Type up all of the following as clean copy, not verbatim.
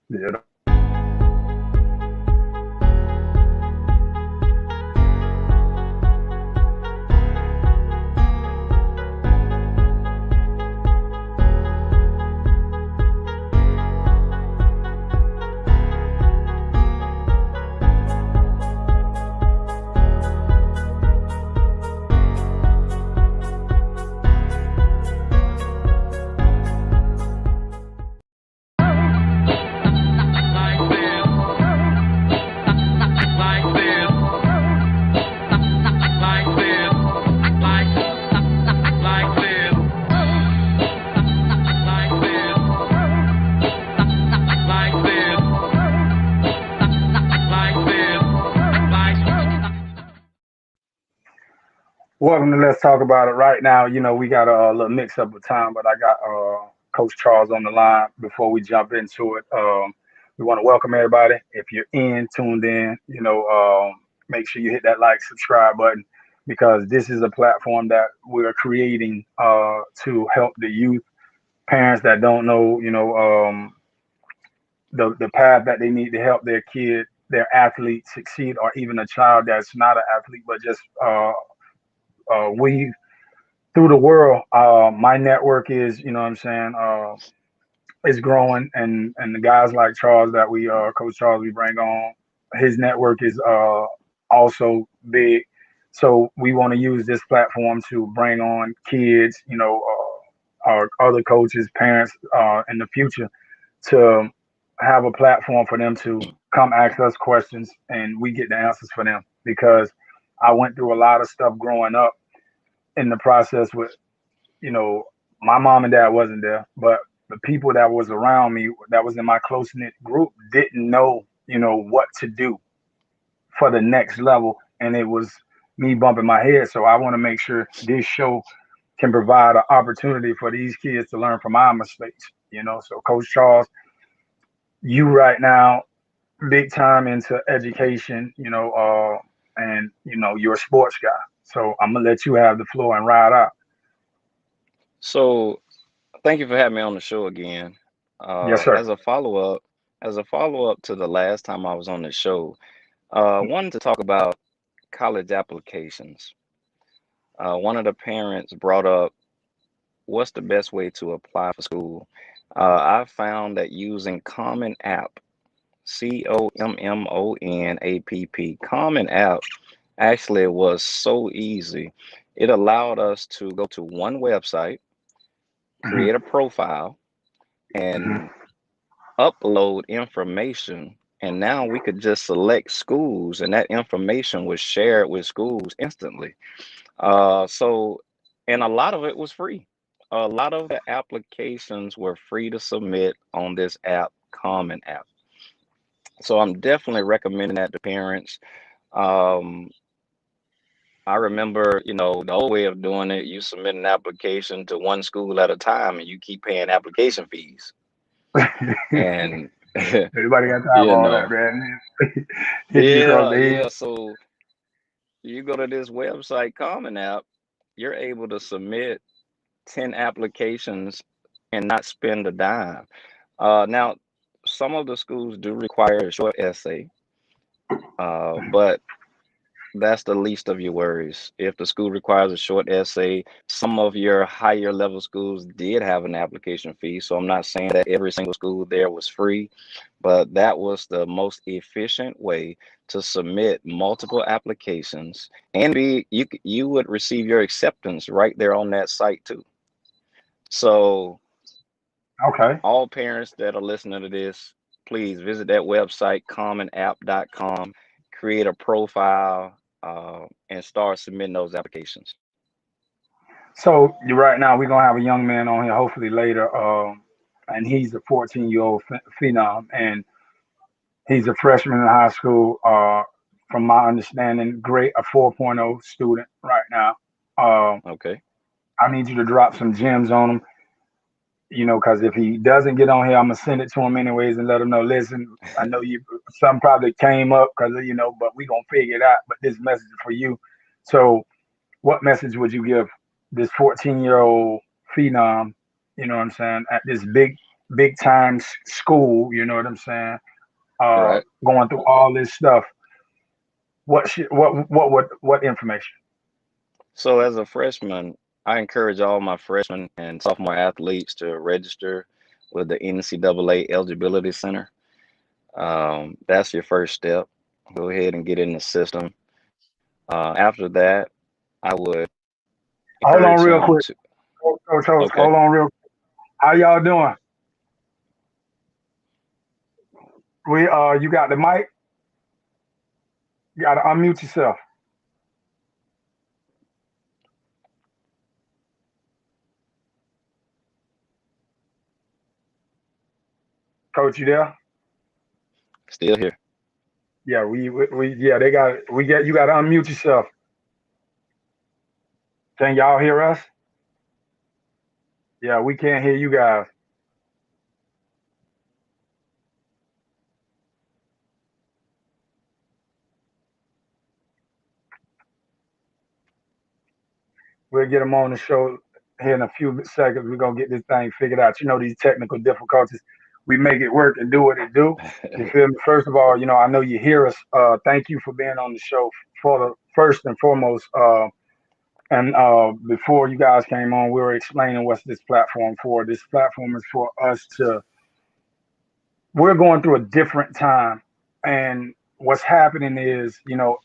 Yeah. Welcome to Let's Talk About It. Right now, we got a little mix up with time, but I got Coach Charles on the line before we jump into it. We want to welcome everybody. If you're tuned in, make sure you hit that like, subscribe button because this is a platform that we're creating to help the youth, parents that don't know, the path that they need to help their kid, their athlete succeed, or even a child that's not an athlete, but just we through the world. My network is, you know what I'm saying, is growing, and the guys like Charles that Coach Charles we bring on, his network is also big. So we want to use this platform to bring on kids, our other coaches, parents in the future to have a platform for them to come ask us questions and we get the answers for them because I went through a lot of stuff growing up in the process with, you know, my mom and dad wasn't there, but the people that was around me that was in my close knit group didn't know, what to do for the next level. And it was me bumping my head. So I want to make sure this show can provide an opportunity for these kids to learn from our mistakes, So Coach Charles, you right now, big time into education, and you're a sports guy. So I'm gonna let you have the floor and ride out. So thank you for having me on the show again. Yes, sir. As a follow up to the last time I was on the show, wanted to talk about college applications. One of the parents brought up what's the best way to apply for school. I found that using Common App, COMMONAPP, Common App actually was so easy. It allowed us to go to one website, Hmm. create a profile, Hmm. and upload information. And now we could just select schools, and that information was shared with schools instantly. So, and a lot of it was free. A lot of the applications were free to submit on this app, Common App. So I'm definitely recommending that to parents. Um, I remember, the old way of doing it, you submit an application to one school at a time and you keep paying application fees. And, Everybody got time you for all that, know, man. Hit you across yeah, the head. yeah. So you go to this website, Common App, you're able to submit 10 applications and not spend a dime. Now, some of the schools do require a short essay, but that's the least of your worries. If the school requires a short essay, some of your higher level schools did have an application fee. So I'm not saying that every single school there was free, but that was the most efficient way to submit multiple applications and you would receive your acceptance right there on that site too. So Okay. all parents that are listening to this, please visit that website, commonapp.com, create a profile, and start submitting those applications. So you're right now. We're gonna have a young man on here, hopefully later, and he's a 14-year-old phenom, and he's a freshman in high school. From my understanding, great a 4.0 student right now. Um, Okay. I need you to drop some gems on him, because if he doesn't get on here, I'm gonna send it to him anyways and let him know. Listen, I know you. Some probably came up because but we gonna figure it out. But this message is for you. So, what message would you give this 14-year-old phenom? You know what I'm saying? At this big big time school. You know what I'm saying? Right. Going through all this stuff. What information? So as a freshman, I encourage all my freshman and sophomore athletes to register with the NCAA Eligibility Center. That's your first step. Go ahead and get in the system. After that, I would Hold on encourage real them quick, to. Coach. Okay. Hold on real. How y'all doing? You got the mic. You got to unmute yourself, Coach. You there? Still here. Yeah, yeah, they got we get you got to unmute yourself. Can y'all hear us? Yeah, we can't hear you guys. We'll get them on the show here in a few seconds. We're gonna get this thing figured out. You know these technical difficulties. We make it work and do what it do. You feel me? First of all, I know you hear us. Thank you for being on the show for the first and foremost. And before you guys came on, we were explaining what's this platform for. This platform is for us to. We're going through a different time, and what's happening is,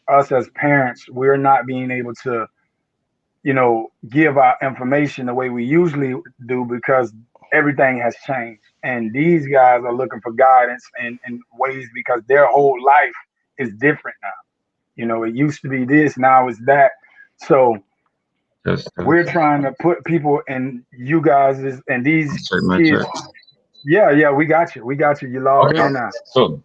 us as parents, we're not being able to give our information the way we usually do because everything has changed. And these guys are looking for guidance and ways because their whole life is different now. It used to be this, now it's that. So we're trying to put people in you guys and these Check my kids. check. Yeah, we got you. We got you. You logged Okay, in now. cool.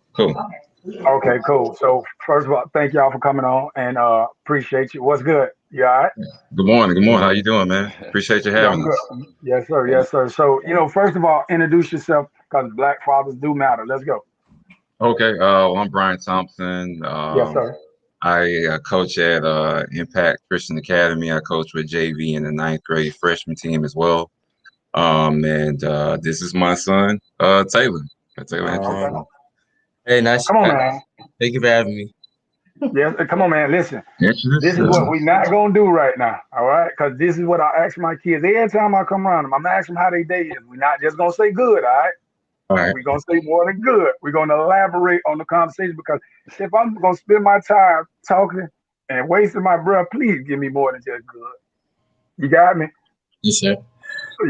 Okay, cool. So first of all, thank y'all for coming on and appreciate you. What's good? You all right? Good morning. Good morning. How you doing, man? Appreciate you Yeah, having I'm us. good. Yes, sir. Yes, sir. So, first of all, introduce yourself because black fathers do matter. Let's go. Okay. I'm Brian Thompson. Yes, sir. I coach at Impact Christian Academy. I coach with JV in the ninth grade freshman team as well. And this is my son, Taylor. Taylor Andrew. Okay. Hey, nice. Come on, man. Thank you for having me. Yes, come on, man. Listen, Introduce this is what yourself. we're not gonna do right now. All right, because this is what I ask my kids every time I come around them. I'm asking them how their day is. We're not just gonna say good. All right. All right. We're gonna say more than good. We're gonna elaborate on the conversation because if I'm gonna spend my time talking and wasting my breath, please give me more than just good. You got me? Yes, sir.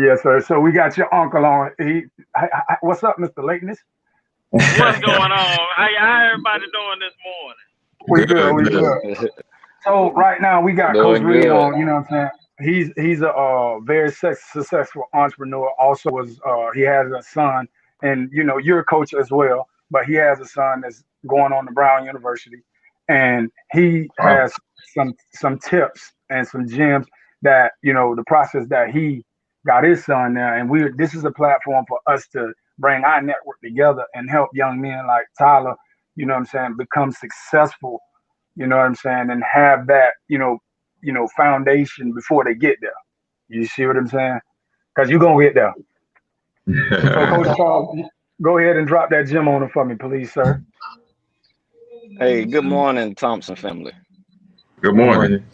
Yes, sir. So we got your uncle on. What's up, Mr. Lateness? What's going on? How everybody doing this morning? We good. Good, We good. good. So right now we got Coach Doing Reed good. on. You know what I'm saying? He's a very successful entrepreneur. Also, was he has a son, and you're a coach as well. But he has a son that's going on to Brown University, and he Wow. has some tips and some gems that the process that he got his son there. And this is a platform for us to bring our network together and help young men like Tyler. You know what I'm saying? Become successful, you know what I'm saying, and have that, foundation before they get there. You see what I'm saying? Because you're gonna get there. So, Coach Charles, go ahead and drop that gem on him for me, please, sir. Hey, good morning, Thompson family. Good Good morning. morning.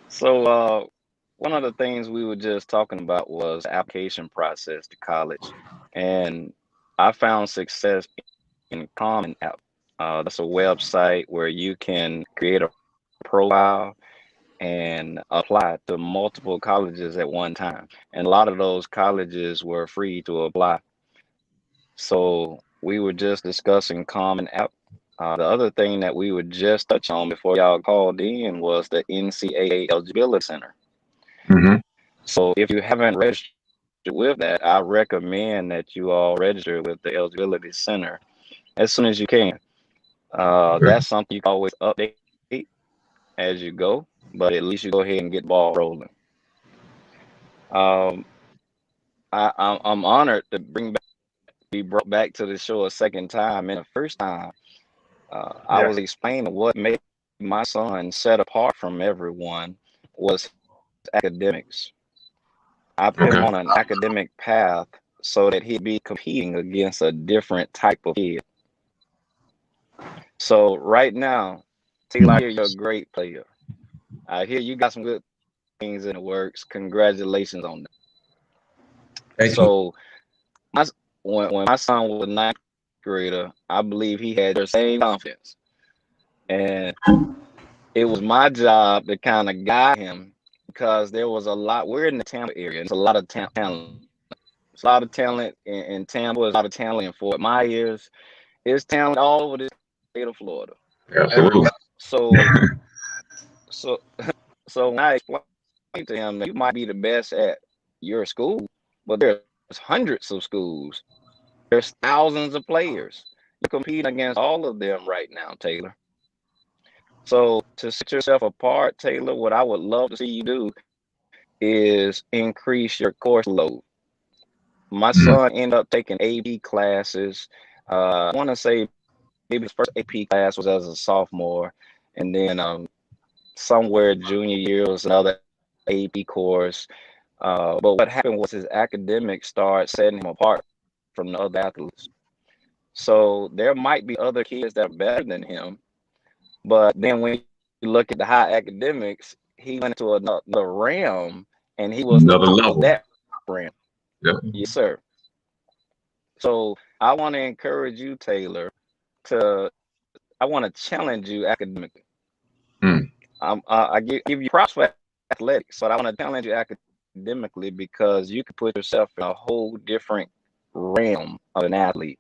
So, one of the things we were just talking about was the application process to college, and I found success in Common App. That's a website where you can create a profile and apply to multiple colleges at one time. And a lot of those colleges were free to apply. So we were just discussing Common App. The other thing that we would just touch on before y'all called in was the NCAA Eligibility Center. hmm So if you haven't registered with that, I recommend that you all register with the Eligibility Center as soon as you can. That's something you can always update as you go, but at least you go ahead and get the ball rolling. Um, I'm honored to be brought back to the show a second time. And the first time, I Yes. was explaining what made my son set apart from everyone was academics. I put him Okay. on an academic path so that he'd be competing against a different type of kid. So right now, Taylor, I hear you're a great player. I hear you got some good things in the works. Congratulations on that. Thank you. So when my son was a ninth grader, I believe he had your same confidence. And it was my job to kind of guide him because there was a lot. We're in the Tampa area. There's a lot of talent. There's a lot of talent in Tampa. There's a lot of talent in Fort Myers. There's talent all over the state of Florida. Absolutely. So, so, so when I explained to him that you might be the best at your school, but there's hundreds of schools. There's thousands of players. You're competing against all of them right now, Taylor. So to set yourself apart, Taylor, what I would love to see you do is increase your course load. My son ended up taking AP classes. I want to say maybe his first AP class was as a sophomore, and then somewhere junior year was another AP course. But what happened was his academics started setting him apart from the other athletes. So there might be other kids that are better than him, but then when you look at the high academics, he went into another realm, and he was Another top level. of that realm. Yeah. Yes, sir. So I want to encourage you, Taylor, I want to challenge you academically. I give you props for athletics, but I want to challenge you academically because you can put yourself in a whole different realm of an athlete.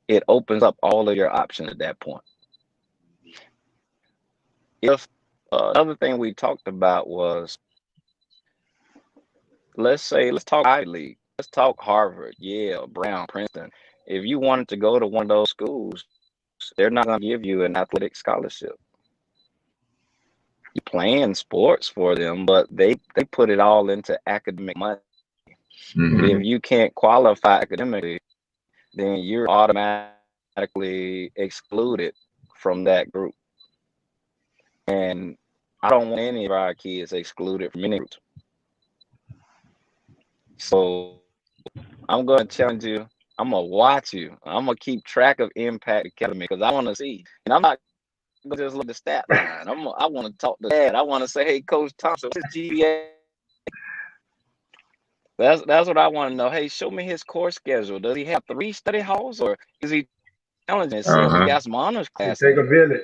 It opens up all of your options at that point. If another thing we talked about was, let's talk Ivy League, let's talk Harvard, Yale, Brown, Princeton. If you wanted to go to one of those schools, they're not going to give you an athletic scholarship. You're playing sports for them, but they put it all into academic money. If you can't qualify academically, then you're automatically excluded from that group. And I don't want any of our kids excluded from any groups. So I'm going to challenge you. I'm going to watch you. I'm going to keep track of Impact Academy because I want to see. And I'm not going to just look at the stat line. I want to talk to Dad. I want to say, hey, Coach Thompson, what's his GPA? That's what I want to know. Hey, show me his course schedule. Does he have 3 study halls, or is he challenging himself? He got some honors classes. Take a village.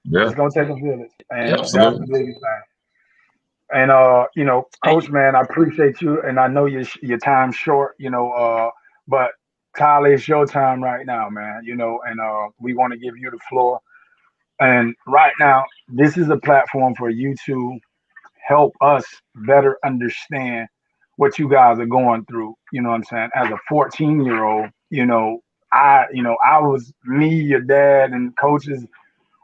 Yeah. It's gonna take a village, and Yeah, that's the biggest thing. And Coach, man, I appreciate you, and I know your time's short, but Tyler, it's your time right now, man. And we want to give you the floor. And right now, this is a platform for you to help us better understand what you guys are going through. You know what I'm saying? As a 14-year-old, I was me, your dad, and coaches.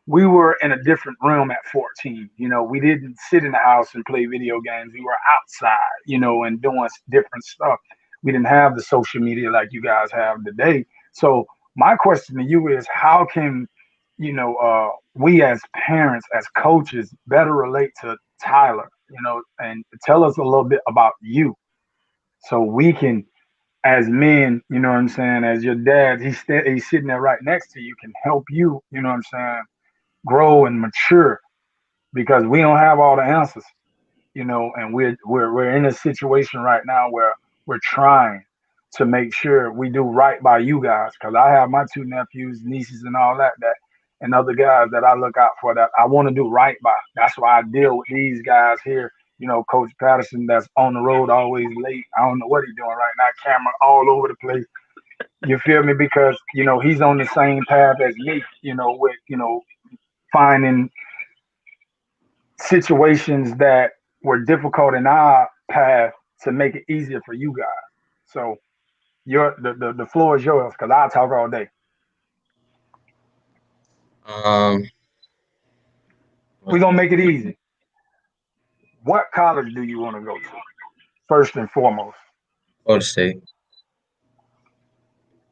We were in a different realm at 14. We didn't sit in the house and play video games. We were outside, and doing different stuff. We didn't have the social media like you guys have today. So my question to you is, how can, we as parents, as coaches, better relate to Tyler, and tell us a little bit about you so we can, as men, you know what I'm saying, as your dad, he's sitting there right next to you, can help you, you know what I'm saying, grow and mature, because we don't have all the answers, and we're in a situation right now where we're trying to make sure we do right by you guys, because I have my 2 nephews, nieces, and all that and other guys that I look out for, that I want to do right by. That's why I deal with these guys here. Coach Patterson, that's on the road, always late. I don't know what he's doing right now. Camera all over the place. You feel me? Because he's on the same path as me. With finding situations that were difficult in our path to make it easier for you guys. So the floor is yours, because I'll talk all day. We're gonna make it easy. What college do you want to go to? First and foremost. Florida State.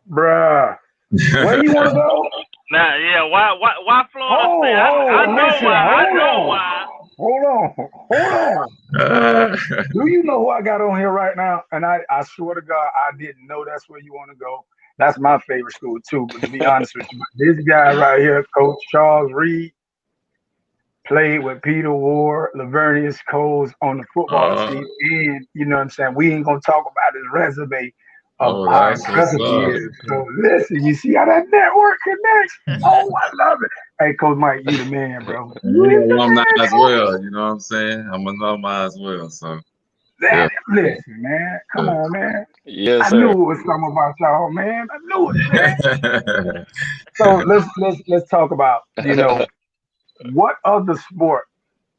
Bruh. Where you want to go? Now, yeah, why Florida State? I know listen, why. I hold know on. why. Hold on, hold on. Do you know who I got on here right now? And I swear to God, I didn't know that's where you want to go. That's my favorite school too. But to be honest with you, this guy right here, Coach Charles Reed, played with Peter Ward, Lavernius Coles on the football team. And you know what I'm saying? We ain't gonna talk about his resume of Oh, how that's what's impressive he up. is. So listen, you see how that network connects? Oh, I love it. Hey, Coach Mike, you the man, bro. You I'm is an the alumni man, as Coach. well. You know what I'm saying? I'm an alumni as well. So yeah. Listen, man. Come Yeah. on, man. Yes, I knew sir. it was something about y'all, man. I knew it, man. So let's talk about, what other sport,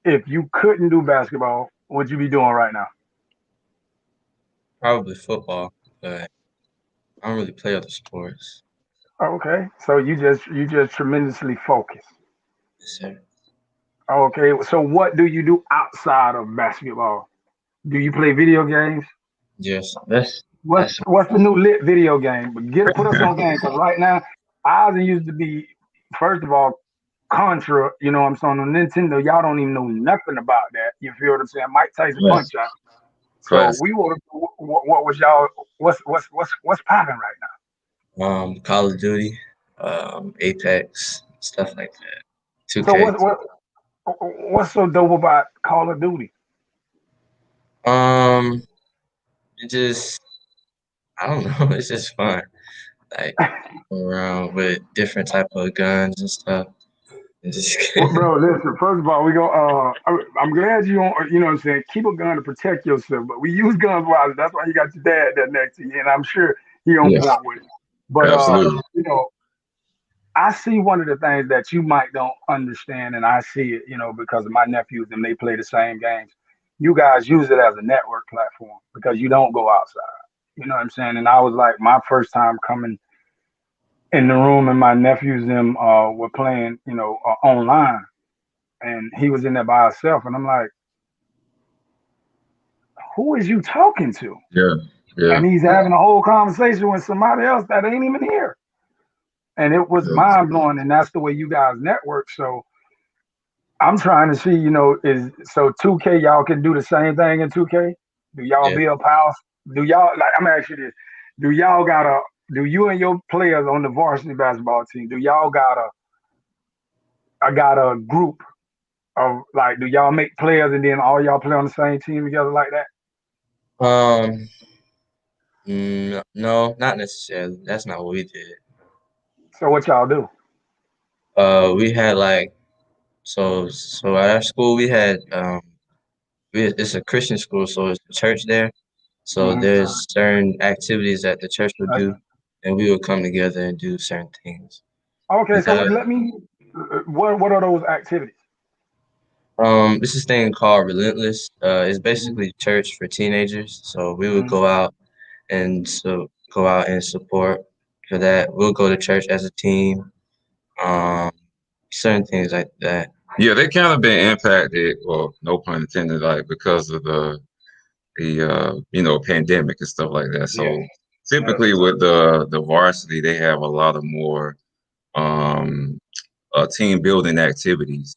if you couldn't do basketball, would you be doing right now? Probably football, but I don't really play other sports. Okay. So you just tremendously focused. Yes, sir. Okay. So what do you do outside of basketball? Do you play video games? Yes, that's What's that's what's the new lit video game? But put us on game because right now ours used to be first of all Contra. You know what I'm saying on Nintendo. Y'all don't even know nothing about that. You feel what I'm saying? Mike Tyson Right. Punch Out. So Class. we were. What was y'all? What's popping right now? Call of Duty, Apex, stuff like that. So 2K. what's so dope about Call of Duty? Um, it just I don't know. It's just fun. Like go around with different type of guns and stuff. And just Well, bro, listen. First of all, we go. I'm glad you don't. You know what I'm saying. Keep a gun to protect yourself. But we use guns wisely. That's why you got your dad there next to you, and I'm sure he on Yes, point with it. But absolutely. I see one of the things that you might don't understand, and I see it, because of my nephews and they play the same games. You guys use it as a network platform because you don't go outside. You know what I'm saying? And I was like, my first time coming in the room, and my nephews them were playing, online, and he was in there by himself, and I'm like, who is you talking to? Yeah, yeah, And he's having a whole conversation with somebody else that ain't even here, and it was yeah. mind blowing. And that's the way you guys network. So I'm trying to see, is so 2K y'all can do the same thing in 2K? Do y'all yeah. build house? Do y'all like I'm actually this? Do y'all got a do you and your players on the varsity basketball team, do y'all got I got a group of like do y'all make players and then all y'all play on the same team together like that? Um, no, not necessarily. That's not what we did. So what y'all do? We had like so at our school we had it's a Christian school, so it's a church there. So Hmm. there's certain activities that the church would do, and we would come together and do certain things. Okay, We so had let me what are those activities? this is thing called Relentless. It's Mhm. basically church for teenagers. So we would Mhm. go out and support for that. We'll go to church as a team. Um, certain things like that. Yeah, they kind of been impacted, well, no pun intended, like because of the pandemic and stuff like that. Yeah. So typically with the varsity, they have a lot of more um team building activities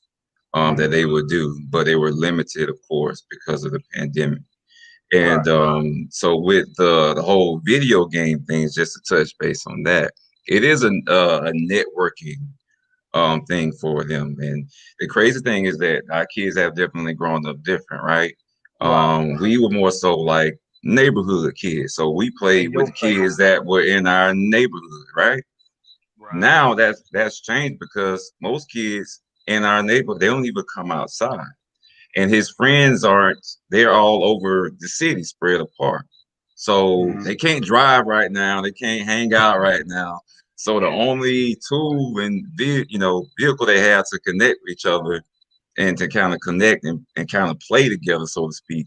that Mhm. they would do, but they were limited, of course, because of the pandemic. And Right. so with the whole video game things, just to touch base on that, it is a networking thing for them. And the crazy thing is that our kids have definitely grown up different, right? Right. We were more so like neighborhood kids. So we played In with your the face. kids that were in our neighborhood, right? Right. Now that's changed because most kids in our neighborhood, they don't even come outside. And his friends aren't, they're all over the city spread apart. So Mhm. they can't drive right now, they can't hang out right now. So the only tool and vehicle they have to connect with each other and to kind of connect and kind of play together, so to speak,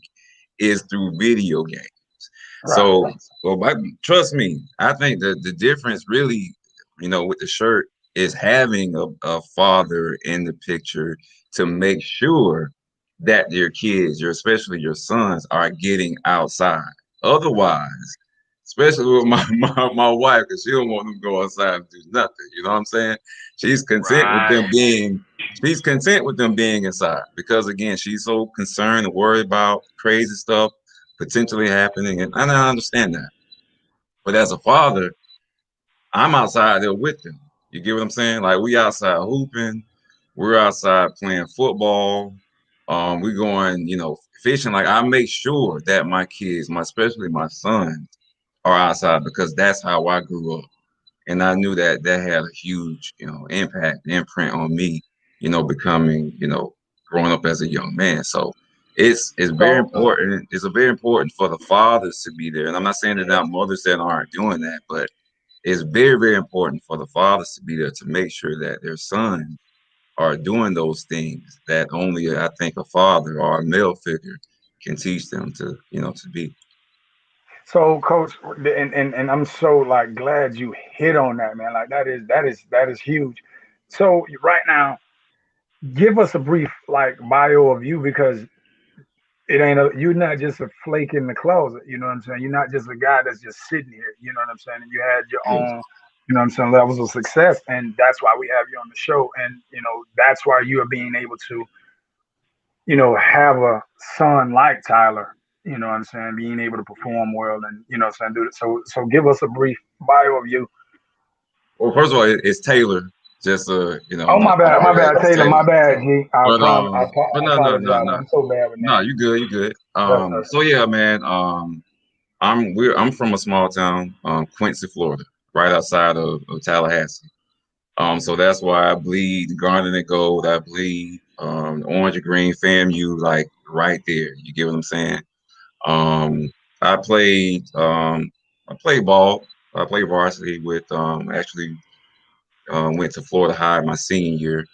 is through video games. Right. So, well, trust me, I think that the difference really, with the shirt is having a father in the picture to make sure that your kids, especially your sons, are getting outside. Otherwise, especially with my wife, because she don't want them to go outside and do nothing. You know what I'm saying? She's content with them Right. being she's content with them being inside because again, she's so concerned and worried about crazy stuff potentially happening, and I understand that. But as a father, I'm outside there with them. You get what I'm saying? Like we outside hooping, we're outside playing football. We going, fishing. Like I make sure that my kids, especially my sons, are outside because that's how I grew up, and I knew that that had a huge, impact, imprint on me. Becoming, growing up as a young man. So it's very So important. It's a very important for the fathers to be there, and I'm not saying that there are mothers that aren't doing that, but it's very, very important for the fathers to be there to make sure that their sons are doing those things that only I think a father or a male figure can teach them to be. so coach, and I'm so like glad you hit on that, man. Like that is huge. So right now, give us a brief like bio of you because you're not just a flake in the closet, you know what I'm saying? You're not just a guy that's just sitting here, you know what I'm saying? And you had your Yes. own, you know what I'm saying, levels of success, and that's why we have you on the show, and that's why you are being able to, have a son like Tyler, you know what I'm saying, being able to perform well, and what I'm saying, do it. So give us a brief bio of you. Well, first of all, it's Taylor. Just Oh, not my bad, it's Taylor, Taylor. my bad, G. But I but no, no, no, apologize. no, I'm so bad with no. names. You good, you good. Yes, sir. So yeah, man. I'm from a small town, Quincy, Florida, right outside of Tallahassee. So that's why I bleed garnet and gold. I bleed orange and green FAMU like right there. You get what I'm saying? Um, I played I played ball. I played varsity with actually went to Florida High my senior year.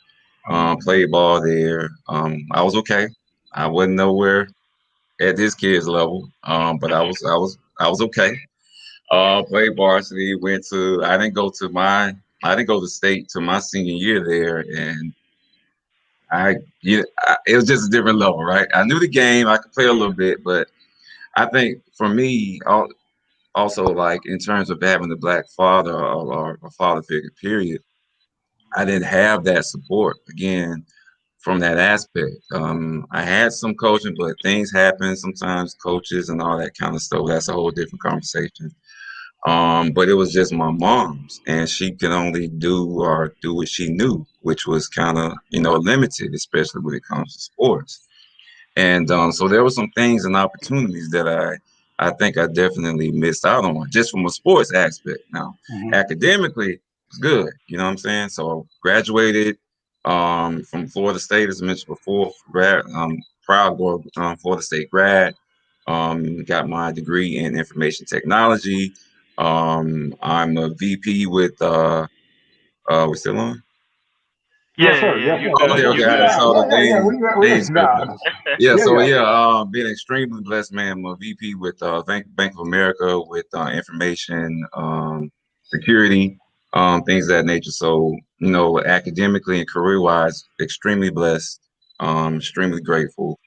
Played ball there. I was okay. I wasn't nowhere at this kid's level, but I was okay. Played varsity. I didn't go to state to my senior year there, and it was just a different level, right? I knew the game. I could play a little bit, but I think for me, also like in terms of having the black father or a father figure, period, I didn't have that support again from that aspect. I had some coaching, but things happen sometimes, coaches and all that kind of stuff. That's a whole different conversation. But it was just my mom's, and she could only do what she knew, which was kind of limited, especially when it comes to sports. And so there were some things and opportunities that I think I definitely missed out on just from a sports aspect. Now, Hmm. academically, it's good. You know what I'm saying? So graduated from Florida State, as I mentioned before, proud go Florida State grad. Got my degree in information technology. I'm a VP with we still on? Yes, Yeah, yeah, sir. yeah. Yes, You sir. Oh, good? okay, You okay. I We just good? got, saw the yeah, name we script. got. Yeah, Yeah, so yeah. yeah, being extremely blessed, man. I'm a VP with Bank of America with information security, things of that nature. So academically and career wise, extremely blessed, extremely grateful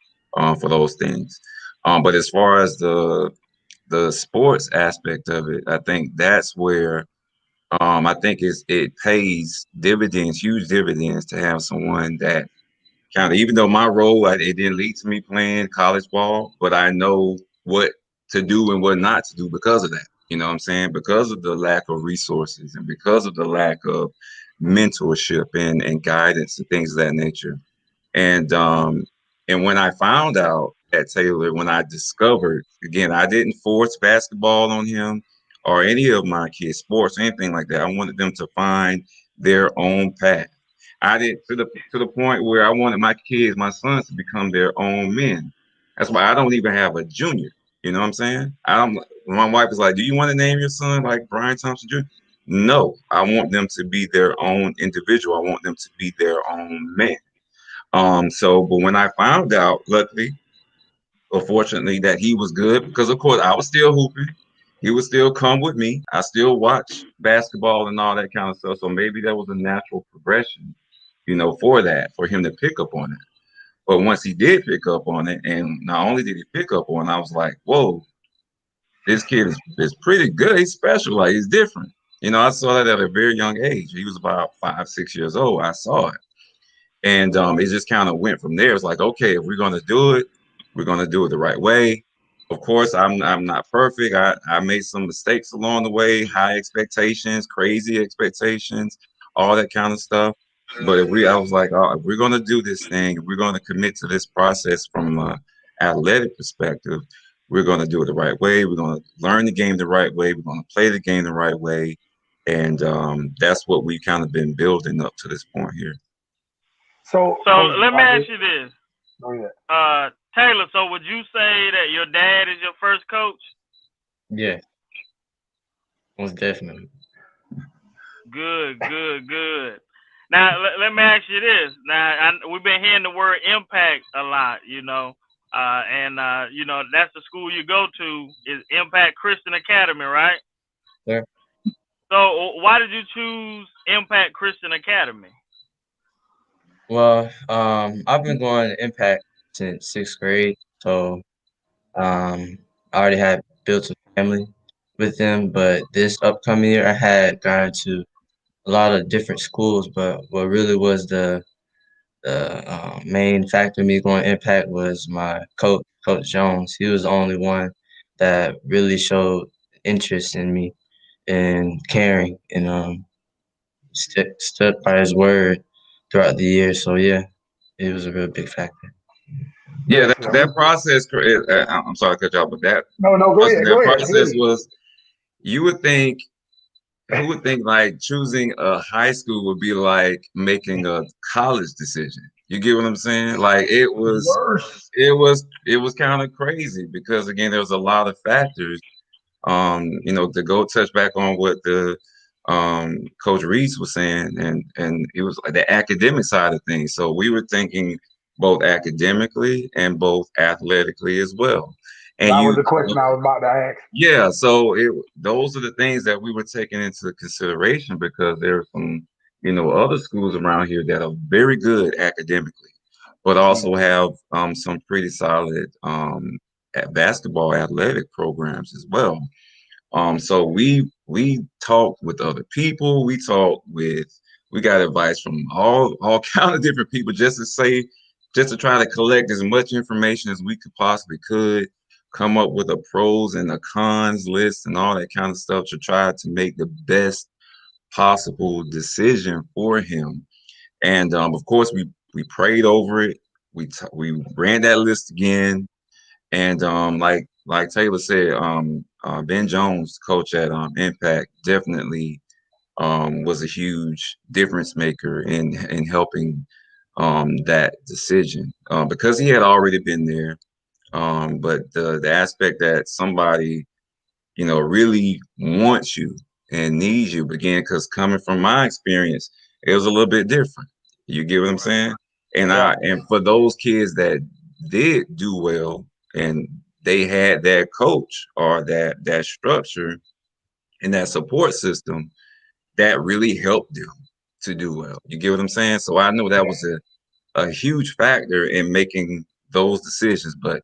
for those things. But as far as the sports aspect of it, I think that's where I think it pays dividends, huge dividends, to have someone that kind of, even though my role, it didn't lead to me playing college ball, but I know what to do and what not to do because of that. You know what I'm saying? Because of the lack of resources and because of the lack of mentorship and guidance and things of that nature. And when I found out at Taylor, when I discovered, again, I didn't force basketball on him or any of my kids' sports or anything like that. I wanted them to find their own path. I did to the point where I wanted my kids, my sons, to become their own men. That's why I don't even have a junior. You know what I'm saying? My wife is like, "Do you want to name your son like Brian Thompson Jr.?" No, I want them to be their own individual. I want them to be their own man. But when I found out, luckily or fortunately, that he was good, because of course I was still hooping, he would still come with me. I still watch basketball and all that kind of stuff. So maybe that was a natural progression, for him to pick up on it. But once he did pick up on it, and not only did he pick up on it, I was like, whoa, this kid is pretty good. He's special. Like he's different. You know, I saw that at a very young age. He was about 5, 6 years old. I saw it. And it just kind of went from there. It's like, okay, if we're gonna do it, we're gonna do it the right way. Of course, I'm not perfect. I made some mistakes along the way, high expectations, crazy expectations, all that kind of stuff. But I was like, oh, if we're gonna do this thing, if we're gonna commit to this process from an athletic perspective, we're gonna do it the right way. We're gonna learn the game the right way. We're gonna play the game the right way, and that's what we've kind of been building up to this point here. So, So Coach let me ask Bobby, you this, go ahead. Taylor. So would you say that your dad is your first coach? Yeah, most definitely. Good, good, good. Now let me ask you this. Now we've been hearing the word impact a lot, and that's the school you go to is Impact Christian Academy, right? Yeah. So why did you choose Impact Christian Academy? Well, I've been going to Impact since 6th grade, so I already had built a family with them. But this upcoming year, I had gone to a lot of different schools. But what really was the main factor in me going to Impact was my coach, Coach Jones. He was the only one that really showed interest in me and caring and stood by his word throughout the year. So yeah, it was a real big factor. Yeah, Yes, sir. that process. I'm sorry to cut you off, but No, go ahead, that go ahead, process please. was. You would think, who would think like choosing a high school would be like making a college decision? You get what I'm saying? Like Worse. it was kind of crazy because again, there was a lot of factors. To go touch back on what the Coach Reese was saying, and it was like the academic side of things. So we were thinking both academically and both athletically as well. And That was you, the question I was about to ask. yeah, so those are the things that we were taking into consideration because there are some, other schools around here that are very good academically, but Mm. also have some pretty solid basketball athletic programs as well. So we talked with other people. We got advice from all kind of different people just to try to collect as much information as we could possibly could, come up with a pros and a cons list and all that kind of stuff to try to make the best possible decision for him. And of course, we prayed over it. We ran that list again, and like Taylor said, Ben Jones, coach at Impact, definitely was a huge difference maker in helping that decision because he had already been there. But the aspect that somebody really wants you and needs you, but again, because coming from my experience, it was a little bit different. You get what I'm saying? And Yeah. for those kids that did do well and they had that coach or that structure and that support system that really helped them to do well. You get what I'm saying? So I know that was a huge factor in making those decisions, but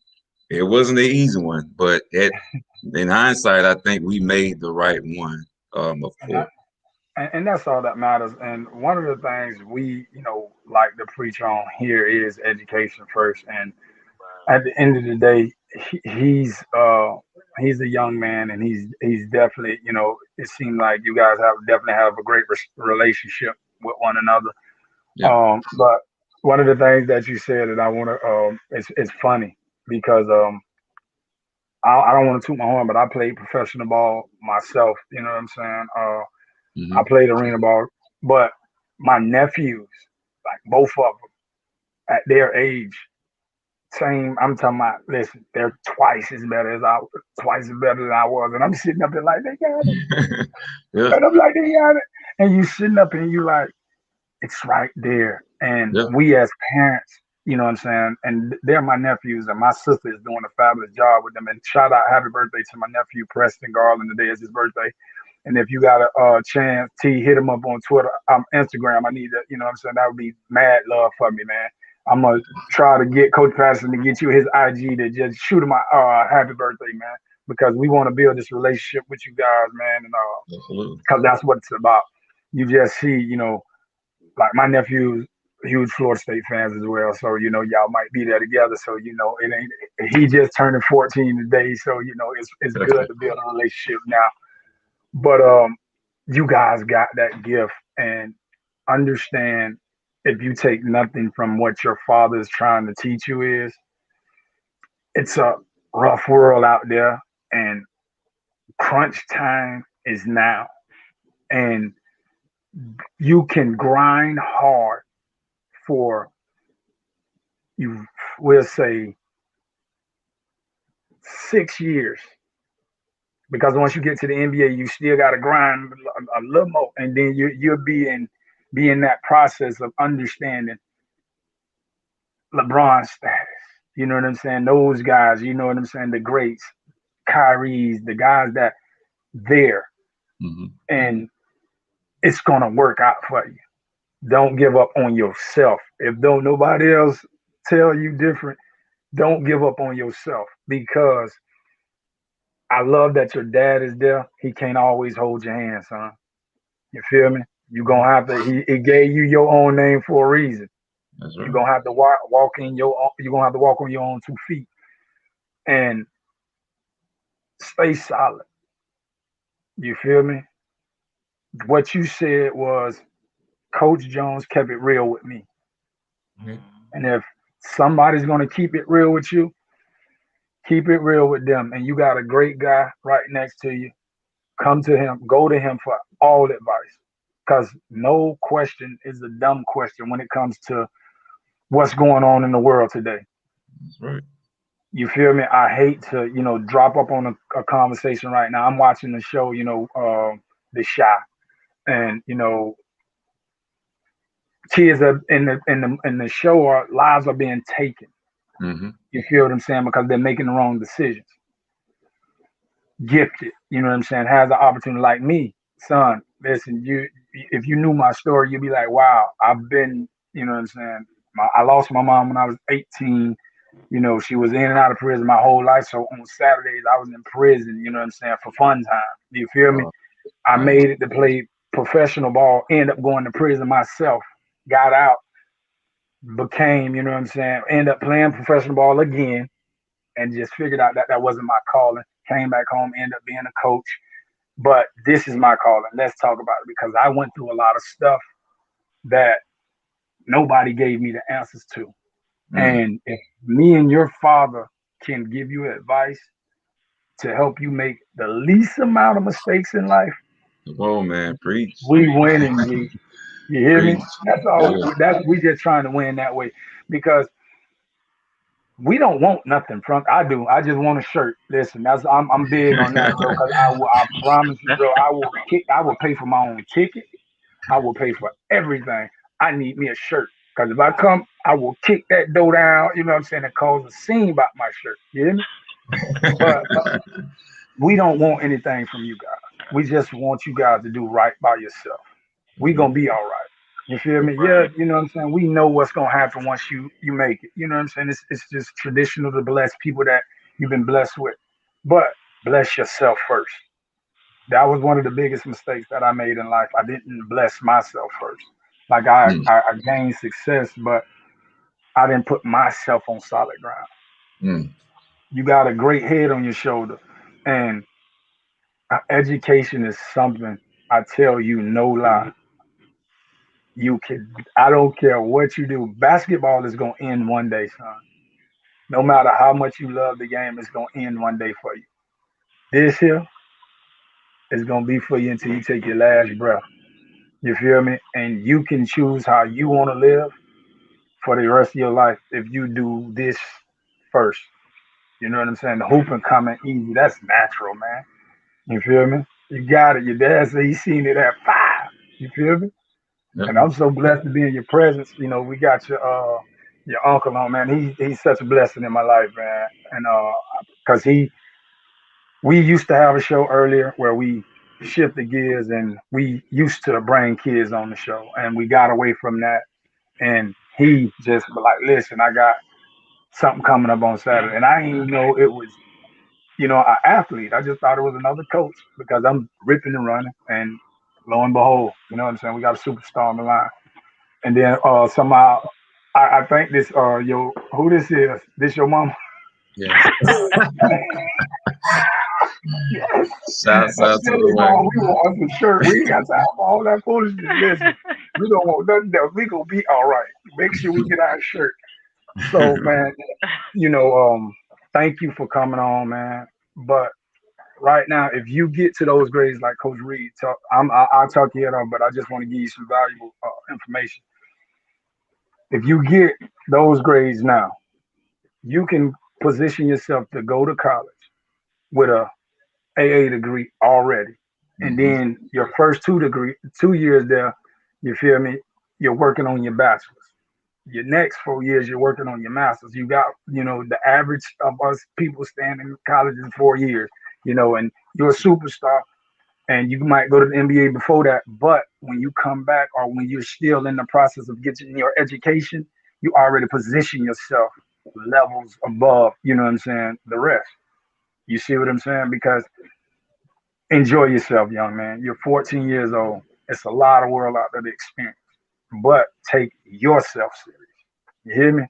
it wasn't an easy one. But in hindsight, I think we made the right one, of And, course. that, and that's all that matters. And one of the things we, like to preach on here is education first. And at the end of the day, he's a young man, and he's definitely, it seems like you guys definitely have a great relationship with one another. Yeah. But one of the things that you said that I want to, it's funny because I don't want to toot my horn, but I played professional ball myself. You know what I'm saying? I Hmm. played arena ball, but my nephews, like both of them, at their age, same. I'm talking about. Listen, they're twice as better than I was, and I'm sitting up there like they got it, Yeah. and I'm like they got it, and you sitting up and you like it's right there. And Yeah. we as parents, you know what I'm saying? And they're my nephews, and my sister is doing a fabulous job with them. And shout out, happy birthday to my nephew Preston Garland. Today is his birthday. And if you got a chance, T, hit him up on Twitter, Instagram. I need that. You know what I'm saying? That would be mad love for me, man. I'm gonna try to get Coach Patterson to get you his IG to just shoot him a happy birthday, man. because we want to build this relationship with you guys, man, and Absolutely. because that's what it's about. You just see, like my nephew's huge Florida State fans as well, so y'all might be there together. So it ain't. He just turning 14 today, so it's good to build a relationship now. But you guys got that gift, and understand, if you take nothing from what your father is trying to teach you, is it's a rough world out there, and crunch time is now, and you can grind hard for, you will say, 6 years, because once you get to the NBA, you still got to grind a little more, and then you'll be in that process of understanding LeBron's status. You know what I'm saying? Those guys, you know what I'm saying? The greats, Kyrie's, the guys that there, Hmm. and it's gonna work out for you. Don't give up on yourself. If don't nobody else tell you different, don't give up on yourself, because I love that your dad is there. He can't always hold your hand, son. You feel me? You gonna have to. He gave you your own name for a reason. That's You're right. gonna have to walk in your. You're gonna have to walk on your own 2 feet and stay solid. You feel me? What you said was Coach Jones kept it real with me, Mhm. and if somebody's gonna keep it real with you, keep it real with them. And you got a great guy right next to you. Come to him. Go to him for all advice, because no question is a dumb question when it comes to what's going on in the world today. That's right. You feel me? I hate to, drop up on a conversation right now. I'm watching the show, The Shy, and kids are in the show, are lives are being taken. Hmm. You feel what I'm saying? Because they're making the wrong decisions. Gifted, you know what I'm saying? Has an opportunity like me, son. Listen, if you knew my story, you'd be like, wow, I've been, you know what I'm saying? I lost my mom when I was 18. She was in and out of prison my whole life. So on Saturdays, I was in prison, you know what I'm saying, for fun time. You feel me? Oh, I nice. made it to play professional ball, end up going to prison myself, got out, became, you know what I'm saying, end up playing professional ball again, and just figured out that that wasn't my calling. Came back home, ended up being a coach. But this is my calling. Let's talk about it, because I went through a lot of stuff that nobody gave me the answers to. Mm. And if me and your father can give you advice to help you make the least amount of mistakes in life, Whoa, man, preach, we winning, G. You hear me? preach. That's all. Yeah. That's we just trying to win that way, because we don't want nothing from. I do. I just want a shirt. Listen, I'm big on that, bro. Because I promise you, bro. I will pay for my own ticket. I will pay for everything. I need me a shirt. Because if I come, I will kick that door down. You know what I'm saying? And cause a scene about my shirt. You hear me? But we don't want anything from you guys. We just want you guys to do right by yourself. We gonna be all right. You feel me? Yeah, Right. you know what I'm saying? We know what's gonna happen once you make it. You know what I'm saying? It's just traditional to bless people that you've been blessed with. But bless yourself first. That was one of the biggest mistakes that I made in life. I didn't bless myself first. Like Mm, I gained success, but I didn't put myself on solid ground. mm. You got a great head on your shoulder, and education is something, I tell you, no lie. You can. I don't care what you do. Basketball is gonna end one day, son. No matter how much you love the game, it's gonna end one day for you. This here is gonna be for you until you take your last breath. You feel me? And you can choose how you want to live for the rest of your life if you do this first. You know what I'm saying? The hooping coming easy. That's natural, man. You feel me? You got it. Your dad said he seen it at 5. You feel me? Yeah. And I'm so blessed to be in your presence. We got your uncle on, man. He's such a blessing in my life, man. And because we used to have a show earlier where we shifted gears, and we used to bring kids on the show, and we got away from that. And he just was like, listen, I got something coming up on Saturday, and I didn't know it was. an athlete. I just thought it was another coach because I'm ripping and running, and lo and behold, you know what I'm saying? We got a superstar on the line, and then somehow I think this yo who this is? This your mom? Yes. Yes. Shouts I'm out to telling the you, wife. mom, we want us a shirt. We ain't got time for all that foolishness. Listen, we don't want nothing else. We gonna be all right. Make sure we get our shirt. So man, you know, thank you for coming on, man. But right now, if you get to those grades like Coach Reed, I'll talk you head off, but I just want to give you some valuable information. If you get those grades now, you can position yourself to go to college with a AA degree already, and Hmm. then your first 2 years there, you feel me? You're working on your bachelor's. Your next 4 years, you're working on your master's. You got, the average of us people staying in college is 4 years, and you're a superstar and you might go to the NBA before that. But when you come back or when you're still in the process of getting your education, you already position yourself levels above, you know what I'm saying, the rest. You see what I'm saying? Because enjoy yourself, young man. You're 14 years old. It's a lot of world out there to experience. But take yourself serious. You hear me?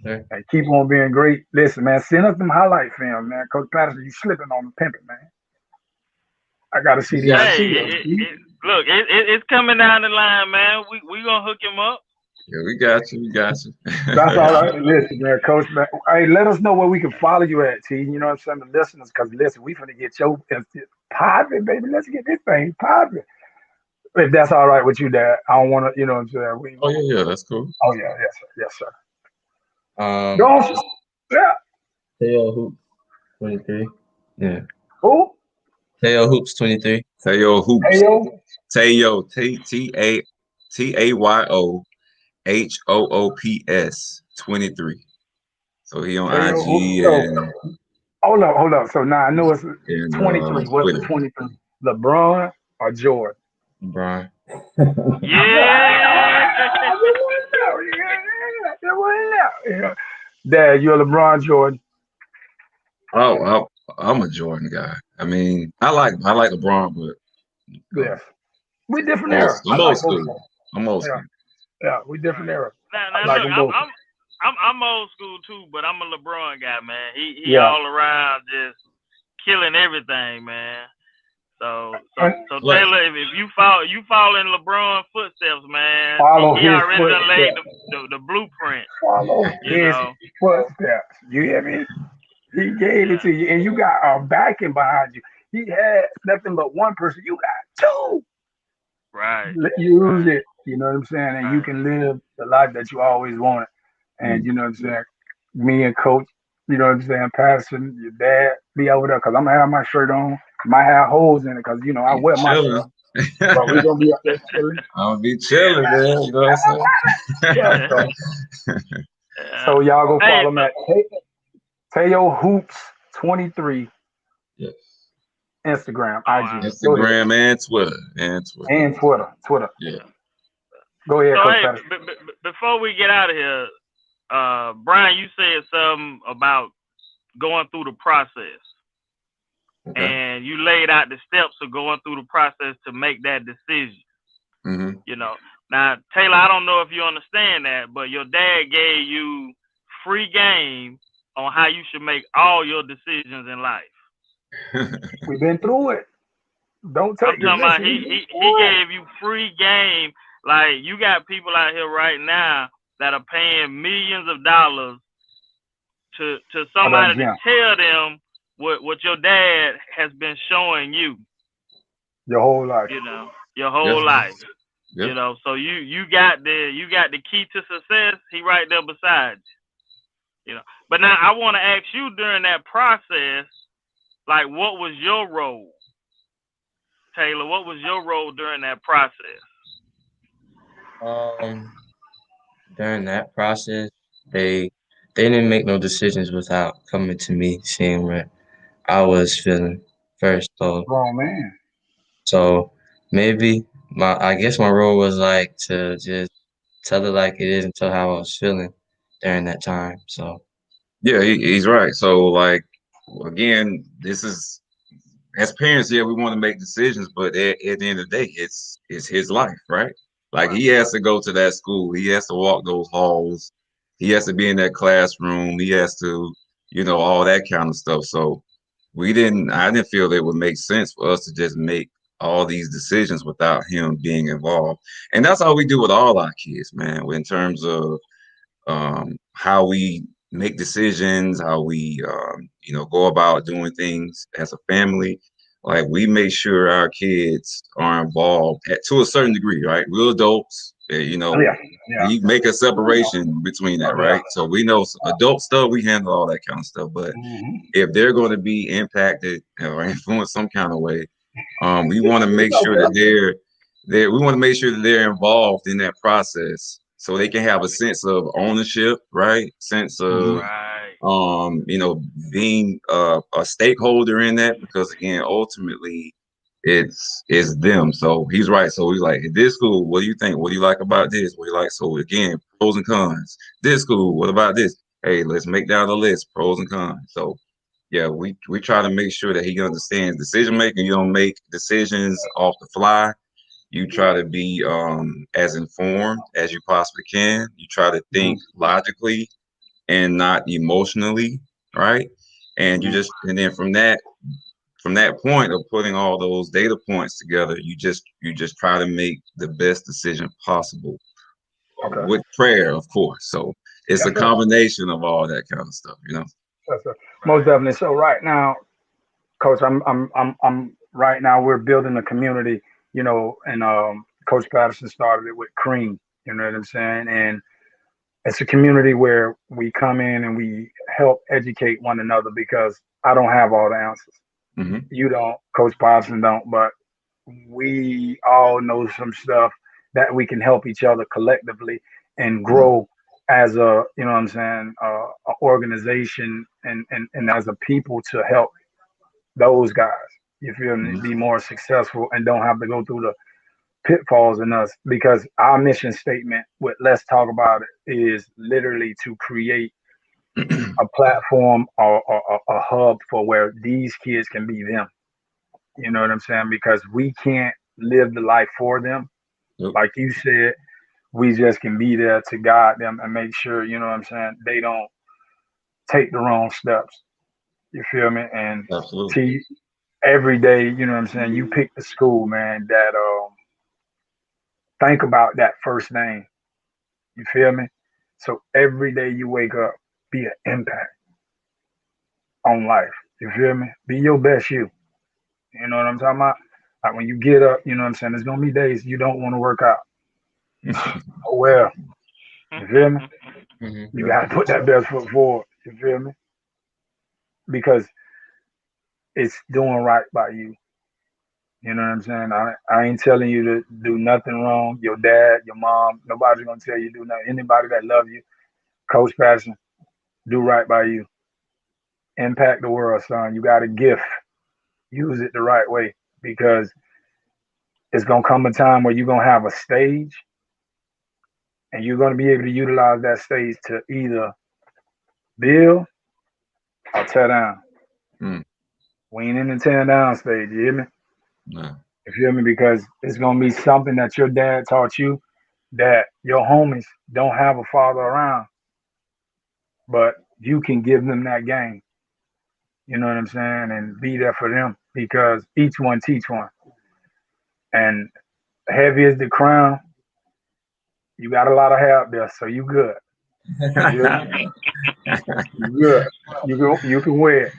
Okay. And keep on being great. Listen, man, send us them highlight films, man. Coach Patterson, you slipping on the pimping, man. I gotta see We these got Hey, you. Cheetos. look, it's coming down the line, man. We gonna hook him up. Yeah, we got you. We got you. That's all right. Listen, man, Coach, man. Hey, let us know where we can follow you at, T. You know what I'm saying? The listeners, because listen, we finna get your popping, baby. Let's get this thing popping. If that's all right with you, Dad. I don't want to, you know what I'm saying? Oh yeah, that's cool. Oh, yeah, yes, sir. Yes, sir. Go Um, on. Yeah. Teo Hoops 23. Yeah. Who? Teo Hoops 23. Tayo Hey, Hoops. yo. Tayo TAYO HOOPS 23. So he on Hey, yo. IG So, and hold up. So now I know it's and 23. What's the Twitter. 23? LeBron or Jordan? LeBron. Yeah. Yeah. Dad, you're LeBron Jordan. Oh, I'm a Jordan guy. I mean, I like LeBron, but um, Yes. We different era. I I'm old like both of school. them. I'm old Yeah. school. Yeah. We different Right. era. I Now like look, them both. I'm old school too, but I'm a LeBron guy, man. He Yeah. all around just killing everything, man. And So Like, Taylor, if you fall in LeBron footsteps, man. follow He his already done laid footsteps. the blueprint, Follow you his know. footsteps. You hear me? He gave it Yeah. to you, and you got a backing behind you. He had nothing but one person. You got two. Right. Use Right. it. You know what I'm saying? And you Right. can live the life that you always wanted. And mm, you know what I'm saying? Me and Coach, you know what I'm saying? Patterson, your dad, be over there because I'm gonna have my shirt on. Might have holes in it because I be wear my chilling. stuff. But we're gonna be up there chilling. I'll be chilling, man. You know what I'm Yeah. saying? Yeah. So y'all go Hey, follow me so at Teo Hoops 23 Yes. Instagram, oh IG. wow. Go ahead. Instagram and Twitter. And Twitter. And Twitter. Twitter. Yeah. Yeah. Go ahead, So Coach hey, Patterson. before we get out of here, Brian, you said something about going through the process, Okay. and you laid out the steps of going through the process to make that decision. Mm-hmm. You know, now Taylor, I don't know if you understand that, but your dad gave you free game on how you should make all your decisions in life. We've been through it. Don't I'm take it. talking about Listen, we've been he through it. gave you free game. Like you got people out here right now that are paying millions of dollars to How that somebody to gym? tell them what your dad has been showing you, Your whole life. your Yeah. whole life. Yeah. So you got the key to success. He right there beside you. But now I want to ask you during that process, like what was your role, Taylor? What was your role during that process? Um, During that process, they they didn't make no decisions without coming to me, seeing what I was feeling first. Grown man. So maybe I guess my role was like to just tell it like it is and tell how I was feeling during that time. So Yeah, he's right. So like again, this is as parents, yeah, we want to make decisions, but at the end of the day, it's his life, right? Like he has to go to that school, he has to walk those halls, he has to be in that classroom, he has to, all that kind of stuff. So I didn't feel it would make sense for us to just make all these decisions without him being involved. And that's how we do with all our kids, man, in terms of how we make decisions, how we go about doing things as a family. Like we make sure our kids are involved to a certain degree, right? We're adults, Yeah, yeah, we make a separation between that, yeah. right? So we know adult stuff, we handle all that kind of stuff. But Mm-hmm. if they're going to be impacted or influenced some kind of way, we want to make It's sure that okay. we want to make sure that they're involved in that process so they can have a sense of ownership, right? Sense Mm-hmm. of Right. being a stakeholder in that, because again, ultimately it's them. So he's right. So he's like, this school, what do you think? What do you like about this? What do you like? So again, pros and cons. This school, what about this? Hey, let's make down the list, pros and cons. So yeah, we try to make sure that he understands decision making. You don't make decisions off the fly. You try to be as informed as you possibly can. You try to think Mm-hmm. logically and not emotionally, right? And Mm-hmm. and then from that point of putting all those data points together, you just try to make the best decision possible Okay. with prayer, of course. So it's Yes, a sir. combination of all that kind of stuff. Yes, sir. Most Right. definitely. So right now, Coach, I'm right now. We're building a community, and Coach Patterson started it with Cream. You know what I'm saying? And it's a community where we come in and we help educate one another because I don't have all the answers. Hmm. You don't, Coach Patterson don't, but we all know some stuff that we can help each other collectively and grow as a, what I'm saying, a organization and as a people to help those guys. You feel me? Hmm. Be more successful and don't have to go through the pitfalls in us because our mission statement with Let's Talk About It is literally to create a platform or a hub for where these kids can be them. You know what I'm saying? Because we can't live the life for them. Yep, Like you said, we just can be there to guide them and make sure, you know what I'm saying, they don't take the wrong steps. You feel me? And absolutely. T every day, you know what I'm saying, you pick the school, man, that think about that first name. You feel me? So every day you wake up, be an impact on life. You feel me? Be your best you. You know what I'm talking about? Like when you get up, you know what I'm saying? There's gonna be days you don't want to work out. Oh well, you feel me? Mhm. You gotta put that best foot forward. You feel me? Because it's doing right by you. You know what I'm saying? I ain't telling you to do nothing wrong. Your dad, your mom, nobody's gonna tell you to do nothing. Anybody that love you, Coach Passion, do right by you. Impact the world, son. You got a gift. Use it the right way because it's gonna come a time where you're gonna have a stage and you're gonna be able to utilize that stage to either build or tear down. Mm, We ain't in the tearing down stage, you hear me? nah, You feel me? Because it's gonna be something that your dad taught you that your homies don't have a father around, but you can give them that game. You know what I'm saying? And be there for them because each one teach one. And heavy as the crown, you got a lot of hair up there, so you good. You feel me? You good. You can wear it.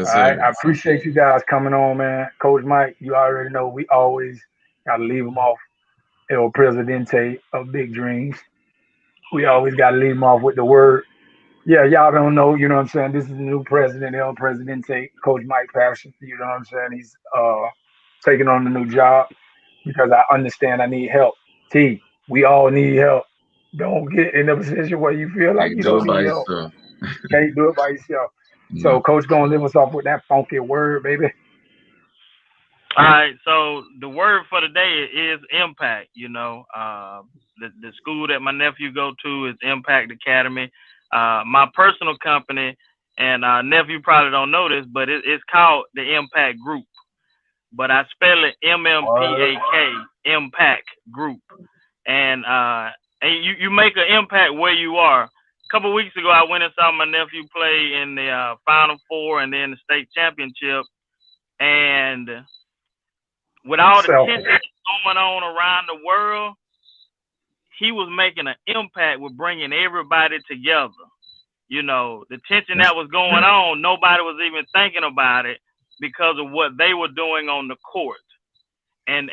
All yes, right. sir. I appreciate you guys coming on, man. Coach Mike, you already know we always gotta leave them off El Presidente of Big Dreams. We always gotta leave them off with the word. Yeah, y'all don't know, you know what I'm saying? This is the new president, El Presidente, Coach Mike Patterson. You know what I'm saying? He's taking on the new job because I understand I need help. T, we all need help. Don't get in a position where you feel like Can't you do don't it by need help. yourself. Can't do it by yourself. So No. coach gonna live us off with that funky word, baby. All right. So the word for the day is impact. The school that my nephew go to is Impact Academy. My personal company And nephew probably don't know this, but it's called the Impact Group. But I spell it MMPAK, Impact Group. And you make an impact where you are. A couple of weeks ago, I went and saw my nephew play in the Final Four and then the state championship. And with all the tension going on around the world, he was making an impact with bringing everybody together. You know, the tension that was going on, nobody was even thinking about it because of what they were doing on the court. And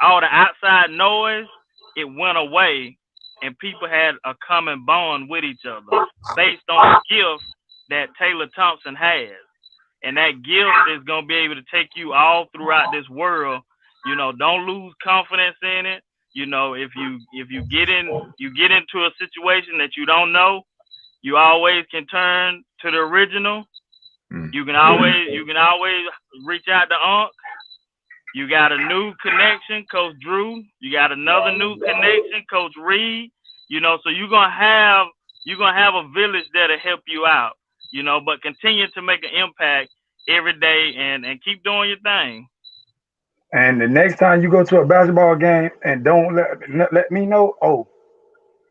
all the outside noise, it went away, and people had a common bond with each other based on the gift that Taylor Thompson has. And that gift is going to be able to take you all throughout this world. You know, don't lose confidence in it. You know, if you get into a situation that you don't know, you always can turn to the original. You can always reach out to Unc. You got a new connection, Coach Drew. You got another new connection, Coach Reed. You know, so you're gonna have a village that'll help you out. You know, but continue to make an impact every day and keep doing your thing. And the next time you go to a basketball game and don't let me know,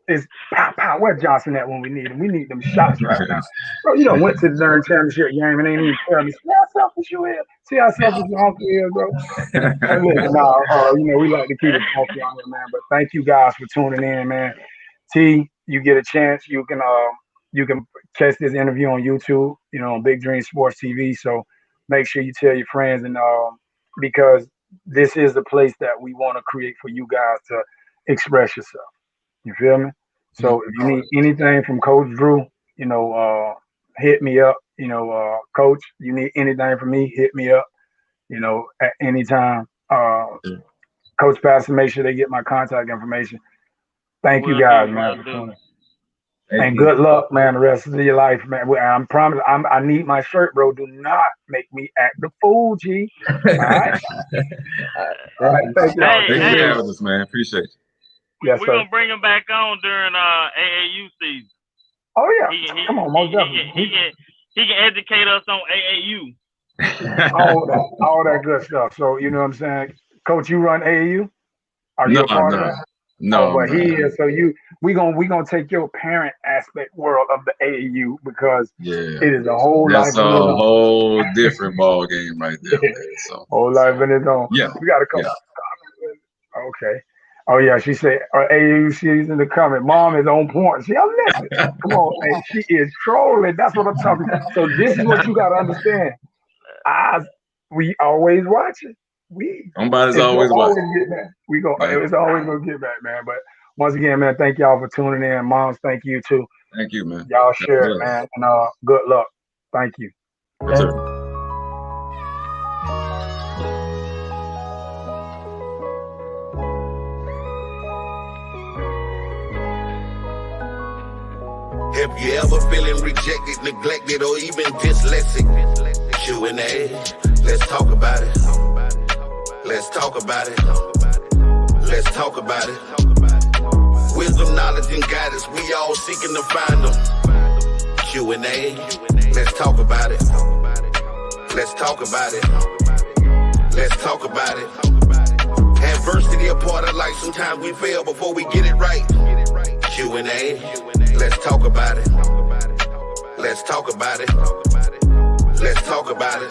it's pow, where Johnson at when we need him? We need them shots right now. Bro, you done went to the darn championship game and ain't even tell me. See how selfish you is? See how selfish your uncle is, bro? And listen, you know, we like to keep it funky on here, man. But thank you guys for tuning in, man. T, you get a chance, you can catch this interview on YouTube, you know, on Big Dream Sports TV. So make sure you tell your friends, and because this is the place that we want to create for you guys to express yourself. You feel me? So if you need anything from Coach Drew, you know, hit me up. You know, Coach, you need anything from me, hit me up. You know, at any time. Coach Pastor, make sure they get my contact information. Thank you guys, man, for tuning. And good luck, man, the rest of your life, man. I'm promising. I need my shirt, bro. Do not make me act the fool, G. All right. All right. Thank you. Thanks for having us, man. Appreciate you. Yes, we're gonna bring him back on during AAU season. Oh yeah, come on, most definitely. He can educate us on AAU. all that good stuff. So you know what I'm saying, Coach. You run AAU? Are you a part of that? No, but he is. So we gonna take your parent aspect world of the AAU because it is a whole life. That's a whole different ball game right there, man. So whole life in its own. Yeah, we gotta come. Yeah. Okay. Oh yeah, she said AAU season to come. Mom is on point. See, I'm listening. Come on, man. She is trolling. That's what I'm talking about. So this is what you gotta understand. We always watching. Somebody's always watching. It's always gonna get back, man. But once again, man, thank y'all for tuning in. Moms, thank you too. Thank you, man. Y'all share it, man. And good luck. Thank you. Yes, sir. Have you ever feeling rejected, neglected, or even dyslexic? Q&A, let's talk about it. Let's talk about it. Let's talk about it. Wisdom, knowledge, and guidance, we all seeking to find them. Q&A, let's talk about it. Let's talk about it. Let's talk about it. Adversity a part of life, sometimes we fail before we get it right. Q&A, let's talk about it. Let's talk about it. Let's talk about it.